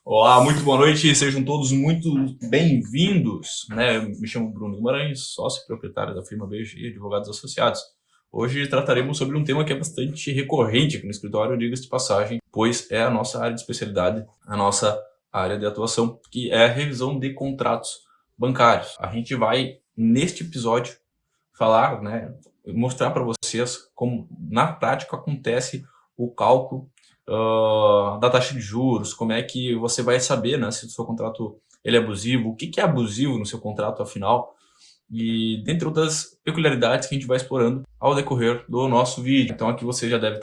Olá, muito boa noite, sejam todos muito bem-vindos. Eu me chamo Bruno Guimarães, sócio e proprietário da firma BG Advogados Associados. Hoje trataremos sobre um tema que é bastante recorrente aqui no escritório, diga-se de passagem, pois é a nossa área de especialidade, a nossa área de atuação, que é a revisão de contratos bancários. A gente vai, neste episódio, falar, mostrar para vocês como na prática acontece o cálculo da taxa de juros, como é que você vai saber, né, se o seu contrato ele é abusivo, o que é abusivo no seu contrato afinal, e dentre outras peculiaridades que a gente vai explorando ao decorrer do nosso vídeo. Então aqui você já deve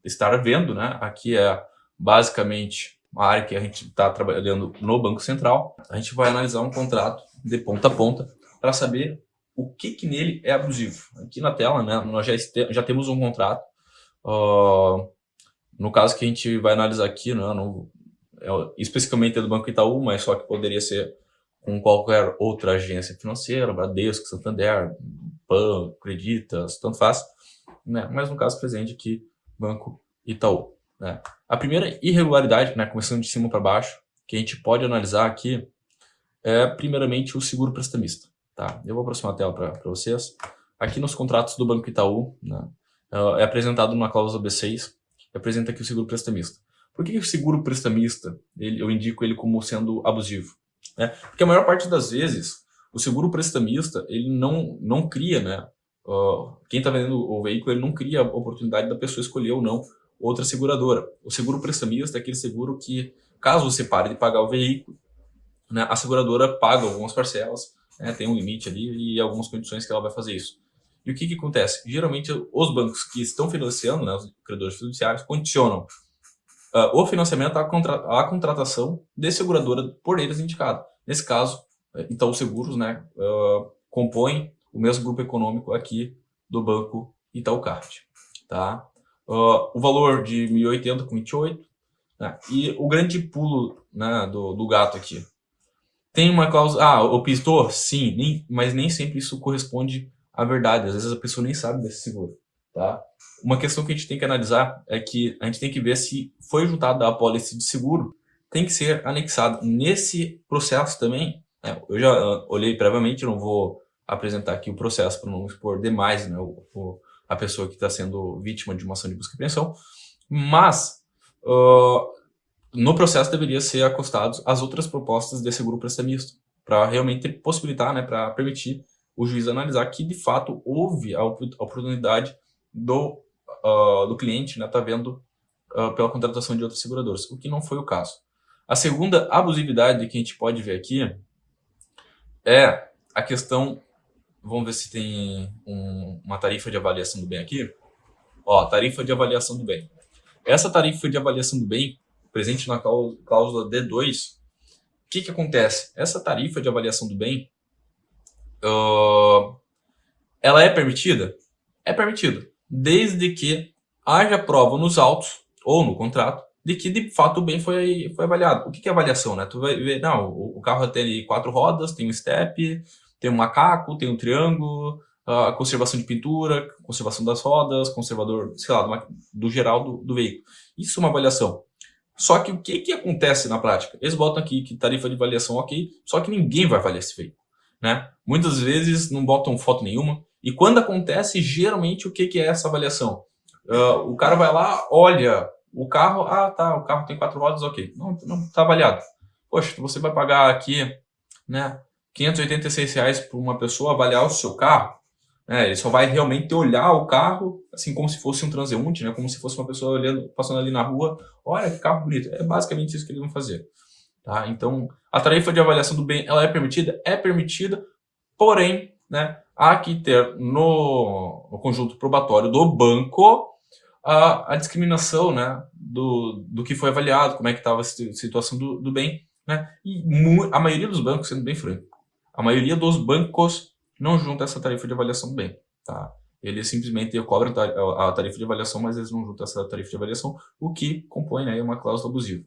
estar vendo, né, aqui é basicamente a área que a gente está trabalhando no Banco Central. A gente vai analisar um contrato de ponta a ponta para saber o que nele é abusivo. Aqui na tela, né, nós já temos um contrato. No caso que a gente vai analisar aqui, né, especificamente é do Banco Itaú, mas só que poderia ser com qualquer outra agência financeira, Bradesco, Santander, PAN, Creditas, tanto faz, né? Mas no caso presente aqui, Banco Itaú. Né? A primeira irregularidade, né, começando de cima para baixo, que a gente pode analisar aqui, é primeiramente o seguro prestamista. Tá? Eu vou aproximar a tela para vocês. Aqui nos contratos do Banco Itaú, né, é apresentado na cláusula B6, apresenta aqui o seguro prestamista. Por que o seguro prestamista, eu indico ele como sendo abusivo? Porque a maior parte das vezes, o seguro prestamista, ele não cria, né? Quem está vendendo o veículo, ele não cria a oportunidade da pessoa escolher ou não outra seguradora. O seguro prestamista é aquele seguro que, caso você pare de pagar o veículo, né, a seguradora paga algumas parcelas, né, tem um limite ali e algumas condições que ela vai fazer isso. E o que acontece? Geralmente, os bancos que estão financiando, né, os credores fiduciários, condicionam o financiamento à contratação de seguradora por eles indicada. Nesse caso, então, os seguros, né, compõem o mesmo grupo econômico aqui do Banco Itaúcard. Tá? O valor de 1.080 com 28, né, e o grande pulo, né, do gato aqui. Tem uma cláusula... o pistor? Sim, mas nem sempre isso corresponde à verdade. Às vezes a pessoa nem sabe desse seguro. Tá? Uma questão que a gente tem que analisar é que a gente tem que ver se foi juntada a apólice de seguro, tem que ser anexado. Nesse processo também, eu já olhei previamente, não vou apresentar aqui o processo para não expor demais, né, a pessoa que está sendo vítima de uma ação de busca e apreensão, mas no processo deveria ser acostados as outras propostas de seguro prestamista, para realmente possibilitar, né, para permitir o juiz analisar que de fato houve a oportunidade do cliente, né, tá vendo pela contratação de outras seguradoras, o que não foi o caso. A segunda abusividade que a gente pode ver aqui é a questão, vamos ver se tem uma tarifa de avaliação do bem aqui. Tarifa de avaliação do bem. Essa tarifa de avaliação do bem, presente na cláusula D2, o que acontece? Essa tarifa de avaliação do bem, ela é permitida? É permitida, desde que haja prova nos autos ou no contrato de que de fato o bem foi avaliado. O que é avaliação? Né? Tu vai ver, não, o carro tem 4 rodas, tem um step, tem um macaco, tem um triângulo, a conservação de pintura, conservação das rodas, conservador, sei lá, do geral do veículo. Isso é uma avaliação. Só que o que acontece na prática? Eles botam aqui que tarifa de avaliação ok, só que ninguém vai avaliar esse veículo. Né? Muitas vezes não botam foto nenhuma. E quando acontece, geralmente, o que é essa avaliação? O cara vai lá, olha o carro, o carro tem 4 rodas, ok. Não está avaliado. Poxa, você vai pagar aqui, né, R$ 586 para uma pessoa avaliar o seu carro. Ele só vai realmente olhar o carro, assim como se fosse um transeunte, né, como se fosse uma pessoa olhando, passando ali na rua. Olha que carro bonito. É basicamente isso que eles vão fazer. Tá? Então, a tarifa de avaliação do bem, ela é permitida? É permitida, porém, né, há que ter no conjunto probatório do banco a discriminação, né, do que foi avaliado, como é que estava a situação do bem. Né? E a maioria dos bancos, sendo bem franco, a maioria dos bancos não junta essa tarifa de avaliação do bem. Tá? Eles simplesmente cobram a tarifa de avaliação, mas eles não juntam essa tarifa de avaliação, o que compõe, né, uma cláusula abusiva.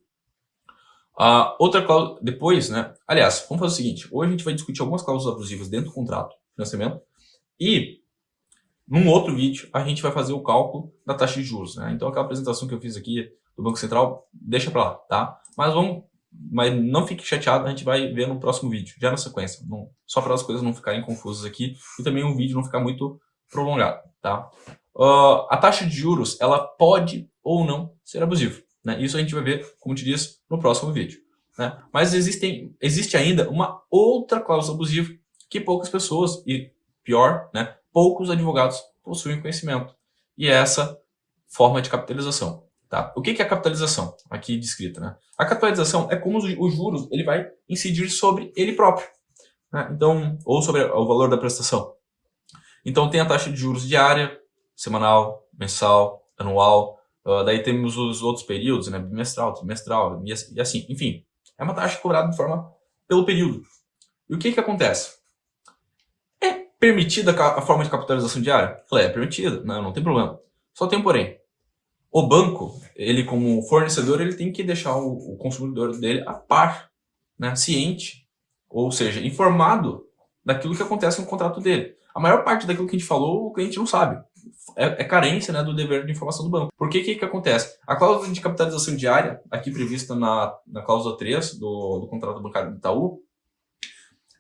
Outra cláusula, depois, né? Aliás, vamos fazer o seguinte: hoje a gente vai discutir algumas cláusulas abusivas dentro do contrato de financiamento e num outro vídeo a gente vai fazer o cálculo da taxa de juros, né? Então aquela apresentação que eu fiz aqui do Banco Central, deixa para lá, tá? Mas vamos mas não fique chateado, a gente vai ver no próximo vídeo, já na sequência, só para as coisas não ficarem confusas aqui e também o vídeo não ficar muito prolongado, tá? A taxa de juros, ela pode ou não ser abusiva, né? Isso a gente vai ver, como te disse, no próximo vídeo, né? Mas existe ainda uma outra cláusula abusiva que poucas pessoas, e pior, né, poucos advogados possuem conhecimento, e é essa forma de capitalização. Tá? O que é a capitalização? Aqui descrita, né? A capitalização é como os juros ele vai incidir sobre ele próprio, né? Então, ou sobre o valor da prestação. Então tem a taxa de juros diária, semanal, mensal, anual. Daí temos os outros períodos, né? Bimestral, trimestral e assim. Enfim, é uma taxa cobrada de forma pelo período. E o que acontece? É permitida a forma de capitalização diária? Ela é permitida, não tem problema. Só tem um porém. O banco, ele como fornecedor, ele tem que deixar o consumidor dele a par, né, ciente, ou seja, informado daquilo que acontece no contrato dele. A maior parte daquilo que a gente falou, o cliente não sabe. É carência, né, do dever de informação do banco. Por que acontece? A cláusula de capitalização diária, aqui prevista na cláusula 3 do contrato bancário do Itaú,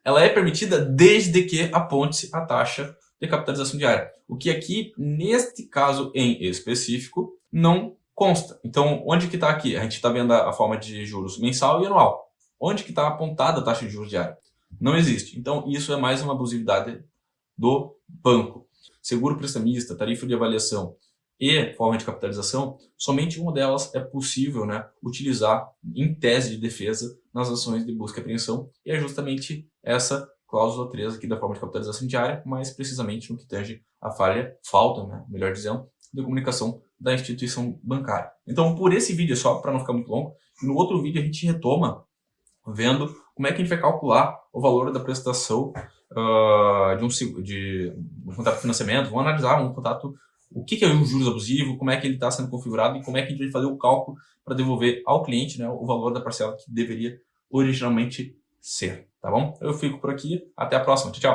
ela é permitida desde que aponte-se a taxa de capitalização diária. O que aqui, neste caso em específico, não consta. Então, onde que está aqui? A gente está vendo a forma de juros mensal e anual. Onde que está apontada a taxa de juros diária? Não existe. Então, isso é mais uma abusividade do banco. Seguro prestamista, tarifa de avaliação e forma de capitalização, somente uma delas é possível, né, utilizar em tese de defesa nas ações de busca e apreensão, e é justamente essa cláusula 3 aqui da forma de capitalização diária, mais precisamente no que tange a falta, né, melhor dizendo, de comunicação da instituição bancária. Então, por esse vídeo só, para não ficar muito longo, no outro vídeo a gente retoma vendo como é que a gente vai calcular o valor da prestação de um contrato de financiamento. Vamos analisar um contrato, o que é um juros abusivo, como é que ele está sendo configurado e como é que a gente vai fazer o cálculo para devolver ao cliente, né, o valor da parcela que deveria originalmente ser, tá bom? Eu fico por aqui, até a próxima, tchau, tchau!